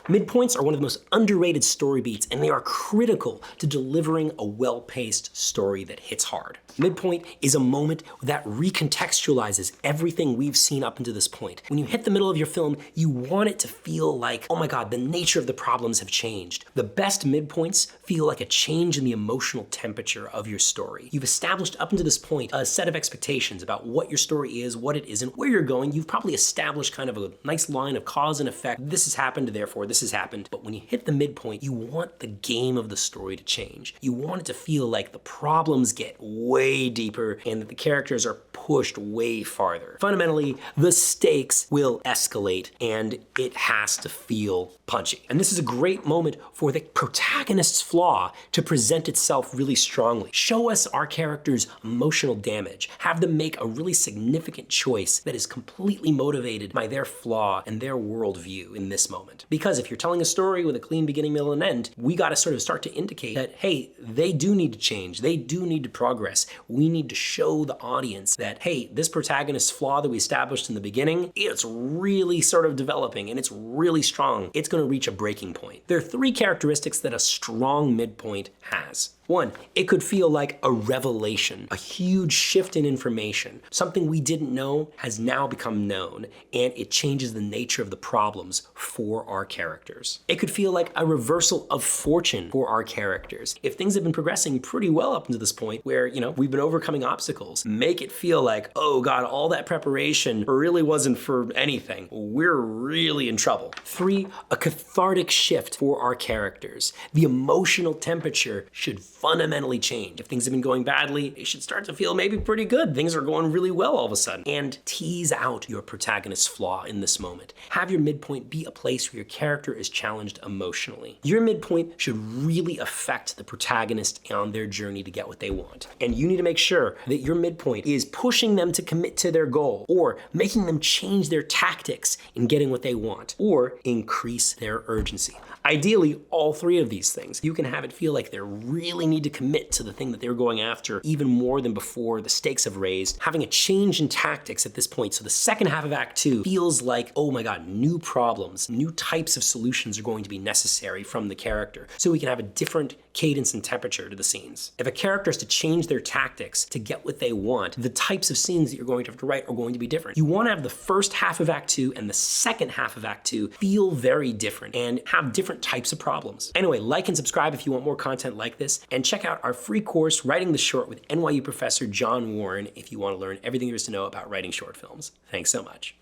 Midpoints are one of the most underrated story beats, and they are critical to delivering a well-paced story that hits hard. Midpoint is a moment that recontextualizes everything we've seen up until this point. When you hit the middle of your film, you want it to feel like, oh my God, the nature of the problems have changed. The best midpoints feel like a change in the emotional temperature of your story. You've established up until this point a set of expectations about what your story is, what it isn't, where you're going. You've probably established kind of a nice line of cause and effect. This has happened, therefore this has happened. But when you hit the midpoint, you want the game of the story to change. You want it to feel like the problems get way deeper and that the characters are pushed way farther. Fundamentally, the stakes will escalate and it has to feel punchy. And this is a great moment for the protagonist's flaw to present itself really strongly. Show us our character's emotional damage. Have them make a really significant choice that is completely motivated by their flaw and their worldview in this moment. Because if you're telling a story with a clean beginning, middle, and end, we gotta sort of start to indicate that, hey, they do need to change. They do need to progress. We need to show the audience that, hey, this protagonist's flaw that we established in the beginning, it's really sort of developing and it's really strong. It's gonna reach a breaking point. There are 3 characteristics that a strong midpoint has. 1, it could feel like a revelation, a huge shift in information. Something we didn't know has now become known, and it changes the nature of the problems for our characters. It could feel like a reversal of fortune for our characters. If things have been progressing pretty well up until this point where, we've been overcoming obstacles, make it feel like, oh God, all that preparation really wasn't for anything. We're really in trouble. 3, a cathartic shift for our characters. The emotional temperature should fundamentally change. If things have been going badly, they should start to feel maybe pretty good. Things are going really well all of a sudden. And tease out your protagonist's flaw in this moment. Have your midpoint be a place where your character is challenged emotionally. Your midpoint should really affect the protagonist on their journey to get what they want. And you need to make sure that your midpoint is pushing them to commit to their goal, or making them change their tactics in getting what they want, or increase their urgency. Ideally, all 3 of these things. You can have it feel like they really need to commit to the thing that they're going after even more than before. The stakes have raised, having a change in tactics at this point. So the second half of Act 2 feels like, oh my God, new problems, new types of solutions are going to be necessary from the character. So we can have a different cadence and temperature to the scenes. If a character is to change their tactics to get what they want, the types of scenes that you're going to have to write are going to be different. You want to have the first half of Act 2 and the second half of Act 2 feel very different and have different types of problems. Anyway, like and subscribe if you want more content like this, and check out our free course, Writing the Short with NYU professor John Warren, if you want to learn everything there is to know about writing short films. Thanks so much.